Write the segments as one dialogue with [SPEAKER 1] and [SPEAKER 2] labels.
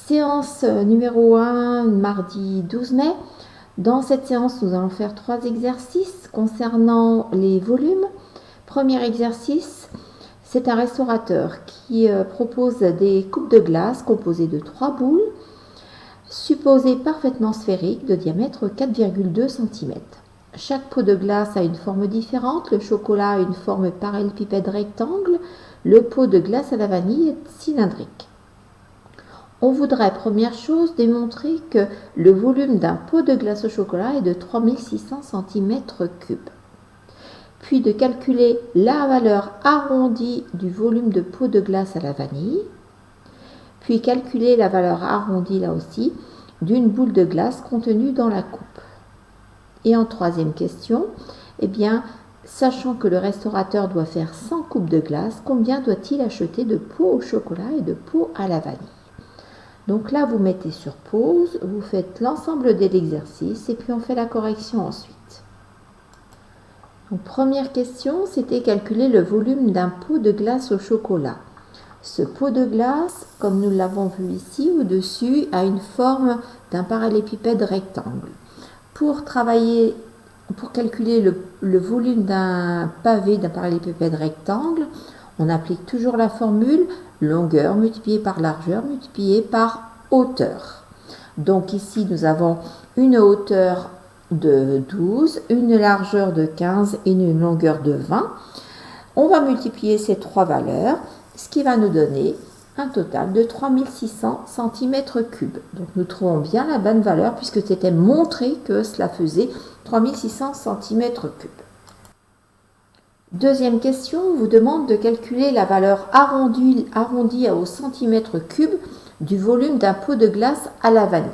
[SPEAKER 1] Séance numéro 1, mardi 12 mai. Dans cette séance, nous allons faire 3 exercices concernant les volumes. Premier exercice, c'est un restaurateur qui propose des coupes de glace composées de 3 boules, supposées parfaitement sphériques de diamètre 4,2 cm. Chaque pot de glace a une forme différente. Le chocolat a une forme parallélépipède rectangle. Le pot de glace à la vanille est cylindrique. On voudrait, première chose, démontrer que le volume d'un pot de glace au chocolat est de 3600 cm3. Puis de calculer la valeur arrondie du volume de pot de glace à la vanille. Puis calculer la valeur arrondie, là aussi, d'une boule de glace contenue dans la coupe. Et en troisième question, sachant que le restaurateur doit faire 100 coupes de glace, combien doit-il acheter de pots au chocolat et de pots à la vanille? Donc là, vous mettez sur pause, vous faites l'ensemble de l'exercice et puis on fait la correction ensuite. Donc, première question, c'était calculer le volume d'un pot de glace au chocolat. Ce pot de glace, comme nous l'avons vu ici au-dessus, a une forme d'un parallélépipède rectangle. Pour calculer le volume d'un pavé d'un parallélépipède rectangle, on applique toujours la formule longueur multipliée par largeur multipliée par hauteur. Donc ici, nous avons une hauteur de 12, une largeur de 15 et une longueur de 20. On va multiplier ces trois valeurs, ce qui va nous donner un total de 3600 cm3. Donc nous trouvons bien la bonne valeur puisque c'était montré que cela faisait 3600 cm3. Deuxième question, on vous demande de calculer la valeur arrondie au centimètre cube du volume d'un pot de glace à la vanille.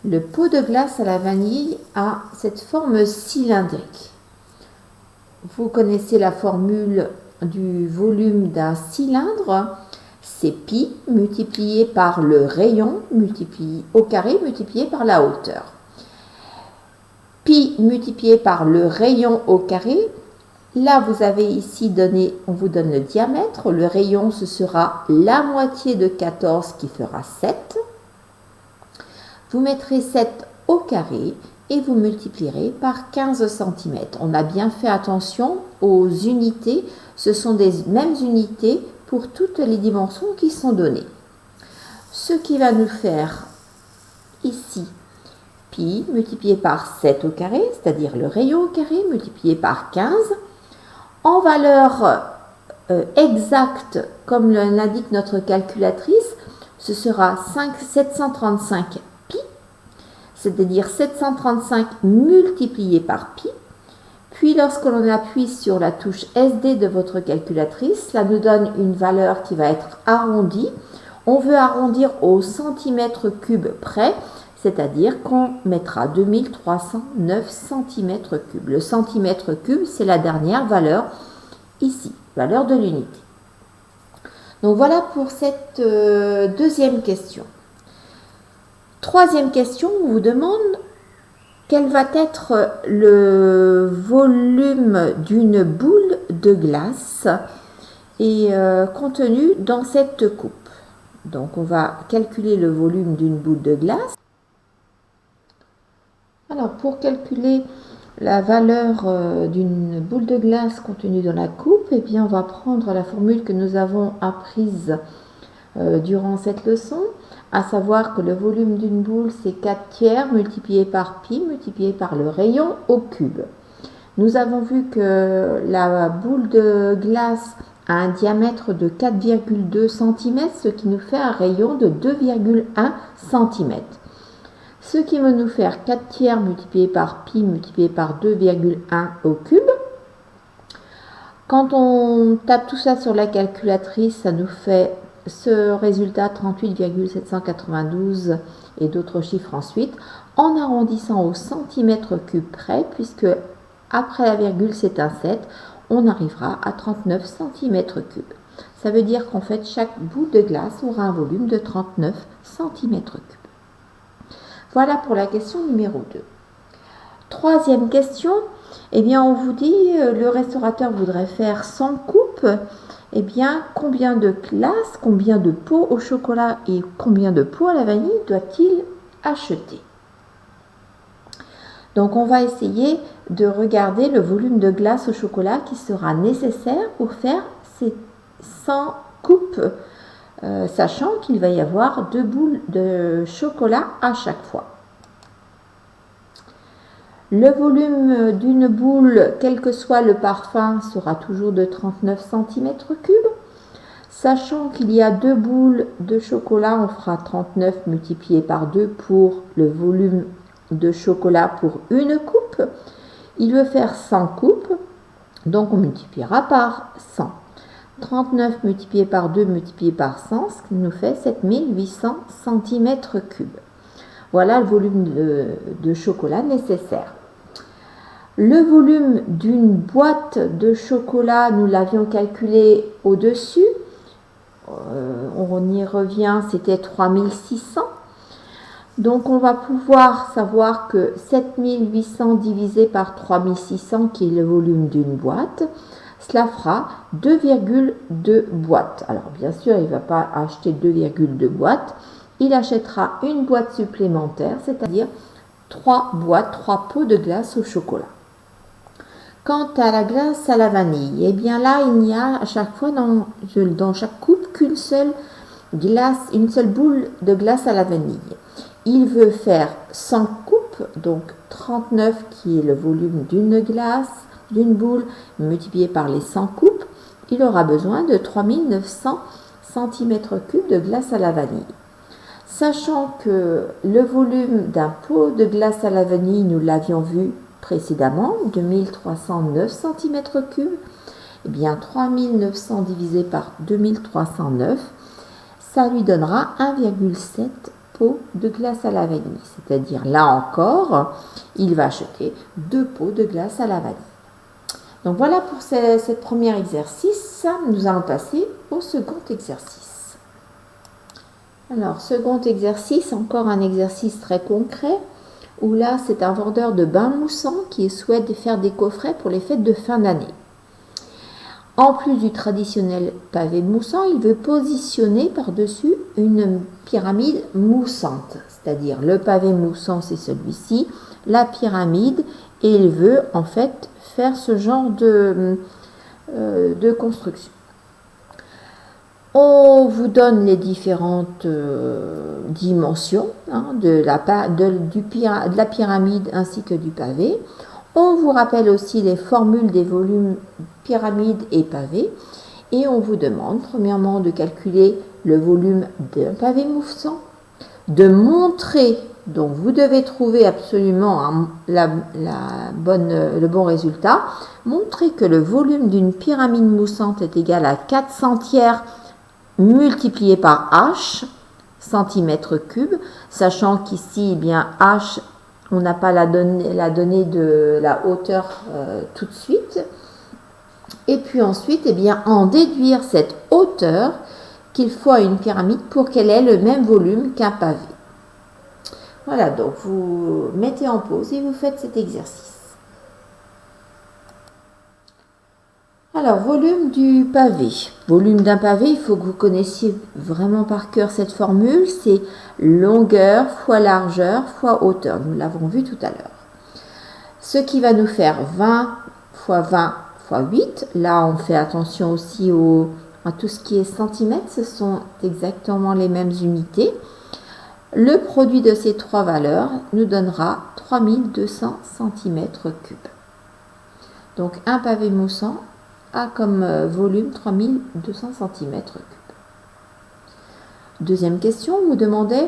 [SPEAKER 1] Le pot de glace à la vanille a cette forme cylindrique. Vous connaissez la formule du volume d'un cylindre, c'est pi multiplié par le rayon au carré multiplié par la hauteur. Pi multiplié par le rayon au carré. Là, vous avez ici on vous donne le diamètre. Le rayon, ce sera la moitié de 14 qui fera 7. Vous mettrez 7 au carré et vous multiplierez par 15 cm. On a bien fait attention aux unités. Ce sont des mêmes unités pour toutes les dimensions qui sont données. Ce qui va nous faire ici pi multiplié par 7 au carré, c'est-à-dire le rayon au carré multiplié par 15. En valeur exacte, comme l'indique notre calculatrice, ce sera 735 pi, c'est-à-dire 735 multiplié par pi. Puis lorsque l'on appuie sur la touche SD de votre calculatrice, cela nous donne une valeur qui va être arrondie. On veut arrondir au centimètre cube près, c'est-à-dire qu'on mettra 2309 cm3. Le centimètre cube, c'est la dernière valeur ici, valeur de l'unité. Donc voilà pour cette deuxième question. Troisième question, on vous demande quel va être le volume d'une boule de glace contenu dans cette coupe. Donc on va calculer le volume d'une boule de glace. Alors, pour calculer la valeur d'une boule de glace contenue dans la coupe, on va prendre la formule que nous avons apprise durant cette leçon, à savoir que le volume d'une boule, c'est 4 tiers multiplié par pi multiplié par le rayon au cube. Nous avons vu que la boule de glace a un diamètre de 4,2 cm, ce qui nous fait un rayon de 2,1 cm. Ce qui va nous faire 4 tiers multiplié par pi multiplié par 2,1 au cube. Quand on tape tout ça sur la calculatrice, ça nous fait ce résultat 38,792 et d'autres chiffres ensuite, en arrondissant au centimètre cube près, puisque après la virgule c'est un 7, on arrivera à 39 cm3. Ça veut dire qu'en fait chaque boule de glace aura un volume de 39 cm3. Voilà pour la question numéro 2. Troisième question, on vous dit le restaurateur voudrait faire 100 coupes eh bien, combien de glace, combien de pots au chocolat et combien de pots à la vanille doit-il acheter? Donc, on va essayer de regarder le volume de glace au chocolat qui sera nécessaire pour faire ces 100 coupes, sachant qu'il va y avoir 2 boules de chocolat à chaque fois. Le volume d'une boule, quel que soit le parfum, sera toujours de 39 cm3. Sachant qu'il y a 2 boules de chocolat, on fera 39 multiplié par 2 pour le volume de chocolat pour une coupe. Il veut faire 100 coupes, donc on multipliera par 100. 39 multiplié par 2 multiplié par 100, ce qui nous fait 7800 cm3. Voilà le volume de chocolat nécessaire. Le volume d'une boîte de chocolat, nous l'avions calculé au-dessus. On y revient, c'était 3600. Donc on va pouvoir savoir que 7800 divisé par 3600, qui est le volume d'une boîte, cela fera 2,2 boîtes. Alors bien sûr, il ne va pas acheter 2,2 boîtes. Il achètera une boîte supplémentaire, c'est-à-dire 3 boîtes, 3 pots de glace au chocolat. Quant à la glace à la vanille, eh bien là, il n'y a à chaque fois dans chaque coupe qu'une seule une seule boule de glace à la vanille. Il veut faire 100 coupes, donc 39 qui est le volume d'une glace, d'une boule, multiplié par les 100 coupes. Il aura besoin de 3900 cm3 de glace à la vanille. Sachant que le volume d'un pot de glace à la vanille, nous l'avions vu précédemment, 2309 cm3, eh bien 3900 divisé par 2309, ça lui donnera 1,7 pots de glace à la vanille. C'est-à-dire, là encore, il va acheter 2 pots de glace à la vanille. Donc voilà pour ce premier exercice. Nous allons passer au second exercice. Alors, second exercice, encore un exercice très concret, où là, c'est un vendeur de bains moussants qui souhaite faire des coffrets pour les fêtes de fin d'année. En plus du traditionnel pavé moussant, il veut positionner par-dessus une pyramide moussante. C'est-à-dire, le pavé moussant, c'est celui-ci, la pyramide, et il veut en fait faire ce genre de construction. On vous donne les différentes dimensions de la pyramide ainsi que du pavé. On vous rappelle aussi les formules des volumes pyramide et pavé. Et on vous demande premièrement de calculer le volume d'un pavé moussant, de montrer, donc vous devez trouver absolument le bon résultat, montrer que le volume d'une pyramide moussante est égal à 4 centières multiplié par H, cm3, sachant qu'ici, eh bien, H, on n'a pas la donnée de la hauteur tout de suite. Et puis ensuite, eh bien, en déduire cette hauteur qu'il faut à une pyramide pour qu'elle ait le même volume qu'un pavé. Voilà, donc vous mettez en pause et vous faites cet exercice. Alors, volume du pavé. Volume d'un pavé, il faut que vous connaissiez vraiment par cœur cette formule. C'est longueur fois largeur fois hauteur. Nous l'avons vu tout à l'heure. Ce qui va nous faire 20 fois 20 fois 8. Là, on fait attention aussi à tout ce qui est centimètres. Ce sont exactement les mêmes unités. Le produit de ces trois valeurs nous donnera 3200 cm3. Donc, un pavé moussant a comme volume 3200 cm3. Deuxième question, vous demandez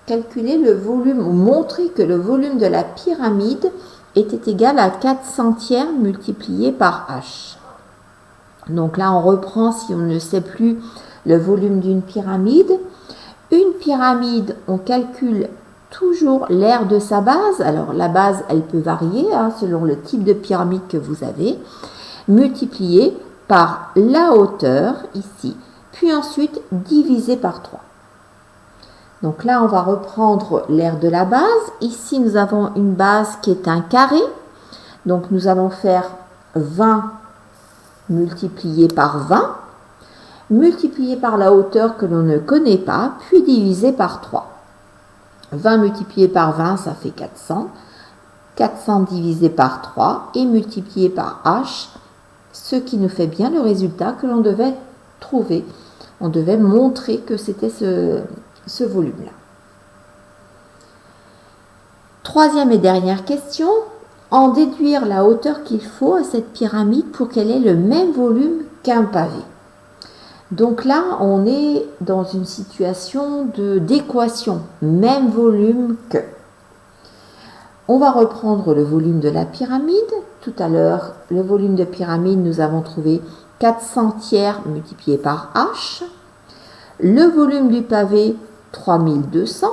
[SPEAKER 1] calculer le volume ou montrer que le volume de la pyramide était égal à 4 centières multiplié par H. Donc là, on reprend si on ne sait plus le volume d'une pyramide. Une pyramide, on calcule toujours l'aire de sa base. Alors la base, elle peut varier selon le type de pyramide que vous avez, multiplié par la hauteur ici, puis ensuite divisé par 3. Donc là, on va reprendre l'aire de la base. Ici, nous avons une base qui est un carré. Donc nous allons faire 20 multiplié par 20. multiplié par la hauteur que l'on ne connaît pas, puis divisé par 3. 20 multiplié par 20, ça fait 400. 400 divisé par 3 et multiplié par h, ce qui nous fait bien le résultat que l'on devait trouver. On devait montrer que c'était ce volume-là. Troisième et dernière question, en déduire la hauteur qu'il faut à cette pyramide pour qu'elle ait le même volume qu'un pavé. Donc là, on est dans une situation d'équation, même volume que. On va reprendre le volume de la pyramide. Tout à l'heure, le volume de pyramide, nous avons trouvé 400 tiers multiplié par h. Le volume du pavé, 3200.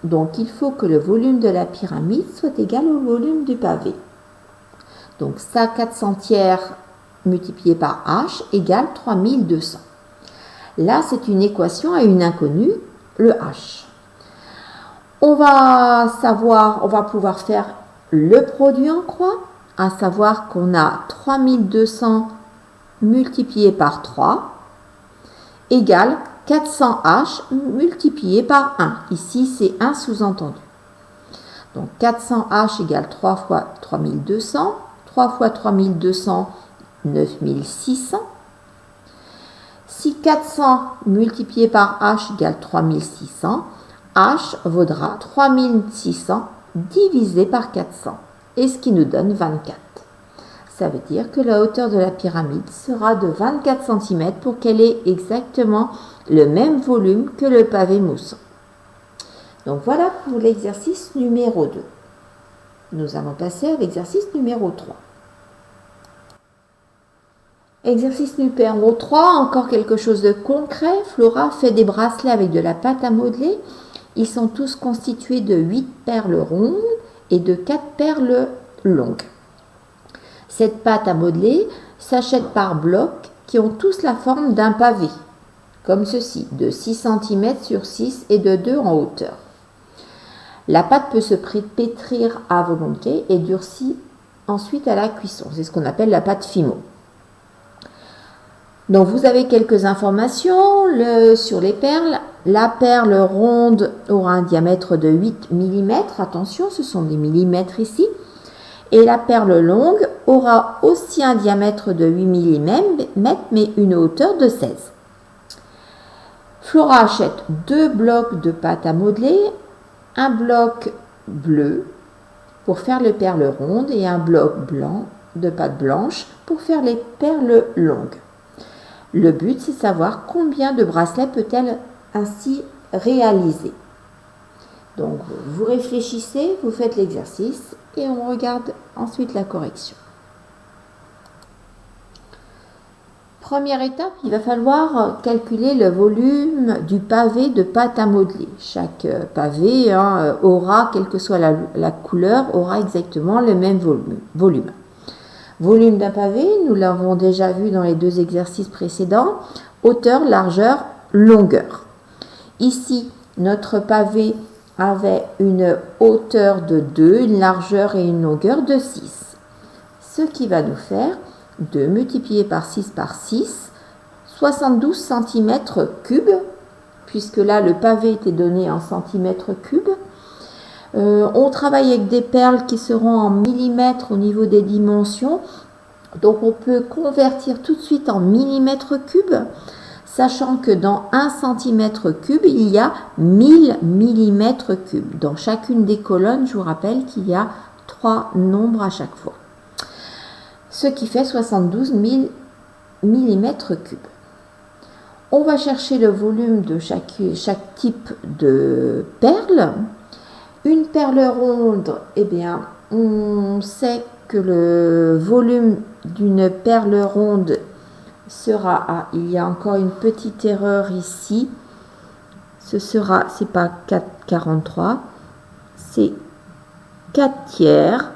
[SPEAKER 1] Donc, il faut que le volume de la pyramide soit égal au volume du pavé. Donc, ça, 400 tiers multiplié par h égale 3200. Là, c'est une équation à une inconnue, le h. On va pouvoir faire le produit en croix, à savoir qu'on a 3200 multiplié par 3 égale 400h multiplié par 1. Ici, c'est un sous-entendu. Donc, 400h égale 3 fois 3200. 3 fois 3200, 9600. Si 400 multiplié par h égale 3600, h vaudra 3600 divisé par 400, et ce qui nous donne 24. Ça veut dire que la hauteur de la pyramide sera de 24 cm pour qu'elle ait exactement le même volume que le pavé moussant. Donc voilà pour l'exercice numéro 2. Nous allons passer à l'exercice numéro 3. Exercice numéro 3, encore quelque chose de concret. Flora fait des bracelets avec de la pâte à modeler. Ils sont tous constitués de 8 perles rondes et de 4 perles longues. Cette pâte à modeler s'achète par blocs qui ont tous la forme d'un pavé, comme ceci, de 6 cm sur 6 et de 2 en hauteur. La pâte peut se pétrir à volonté et durcir ensuite à la cuisson. C'est ce qu'on appelle la pâte fimo. Donc vous avez quelques informations sur les perles. La perle ronde aura un diamètre de 8 mm. Attention, ce sont des millimètres ici. Et la perle longue aura aussi un diamètre de 8 mm, mais une hauteur de 16. Flora achète 2 blocs de pâte à modeler, un bloc bleu pour faire les perles rondes et un bloc blanc de pâte blanche pour faire les perles longues. Le but, c'est de savoir combien de bracelets peut-elle ainsi réaliser. Donc, vous réfléchissez, vous faites l'exercice et on regarde ensuite la correction. Première étape, il va falloir calculer le volume du pavé de pâte à modeler. Chaque pavé aura, quelle que soit la couleur, aura exactement le même volume. Volume d'un pavé, nous l'avons déjà vu dans les 2 exercices précédents, hauteur, largeur, longueur. Ici, notre pavé avait une hauteur de 2, une largeur et une longueur de 6. Ce qui va nous faire 2 multiplié par 6, 72 cm3, puisque là le pavé était donné en centimètres cubes. On travaille avec des perles qui seront en millimètres au niveau des dimensions. Donc on peut convertir tout de suite en millimètres cubes, sachant que dans 1 cm3, il y a 1000 millimètres cubes. Dans chacune des colonnes, je vous rappelle qu'il y a 3 nombres à chaque fois. Ce qui fait 72 000 millimètres cubes. On va chercher le volume de chaque type de perle. Une perle ronde, eh bien, on sait que le volume d'une perle ronde sera, il y a encore une petite erreur ici, c'est pas 4,43, c'est 4 tiers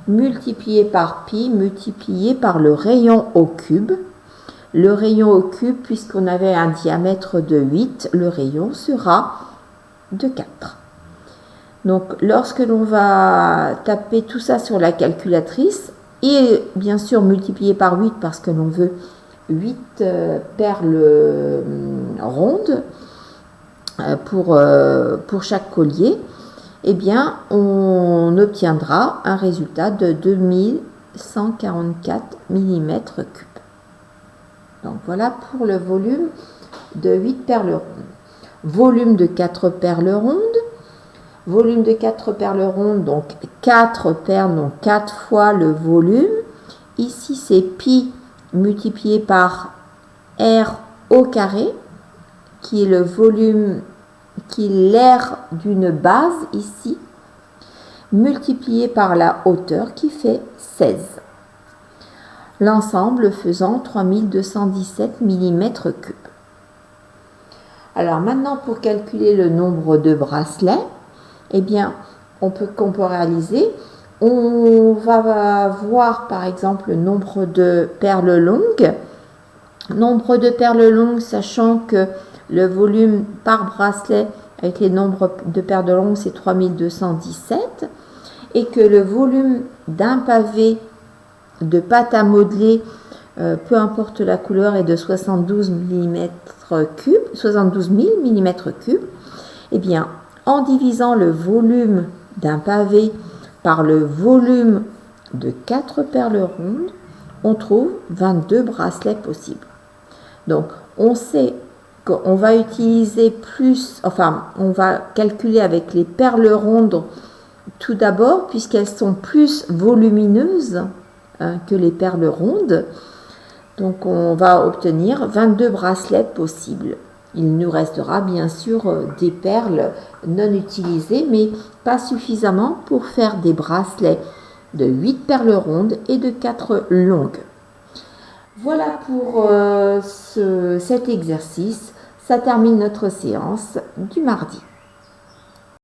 [SPEAKER 1] multiplié par pi, multiplié par le rayon au cube. Le rayon au cube, puisqu'on avait un diamètre de 8, le rayon sera de 4. Donc, lorsque l'on va taper tout ça sur la calculatrice, et bien sûr multiplier par 8 parce que l'on veut 8 perles rondes pour chaque collier, eh bien, on obtiendra un résultat de 2144 mm3. Donc voilà pour le volume de 8 perles rondes. Volume de 4 perles rondes. Volume de 4 perles rondes, donc 4 perles, donc 4 fois le volume. Ici, c'est pi multiplié par r au carré, qui est le volume, qui est l'air d'une base ici, multiplié par la hauteur qui fait 16. L'ensemble faisant 3217 mm3. Alors maintenant, pour calculer le nombre de bracelets, eh bien, qu'on peut réaliser, on va voir par exemple le nombre de perles longues. Nombre de perles longues, sachant que le volume par bracelet avec les nombres de perles longues, c'est 3217, et que le volume d'un pavé de pâte à modeler, peu importe la couleur, est de 72 mm3, 72 000 mm3, eh bien, en divisant le volume d'un pavé par le volume de 4 perles rondes, on trouve 22 bracelets possibles. Donc, on sait qu'on va utiliser plus, enfin, on va calculer avec les perles rondes tout d'abord, puisqu'elles sont plus volumineuses que les perles rondes. Donc, on va obtenir 22 bracelets possibles. Il nous restera bien sûr des perles non utilisées, mais pas suffisamment pour faire des bracelets de 8 perles rondes et de 4 longues. Voilà pour cet exercice. Ça termine notre séance du mardi.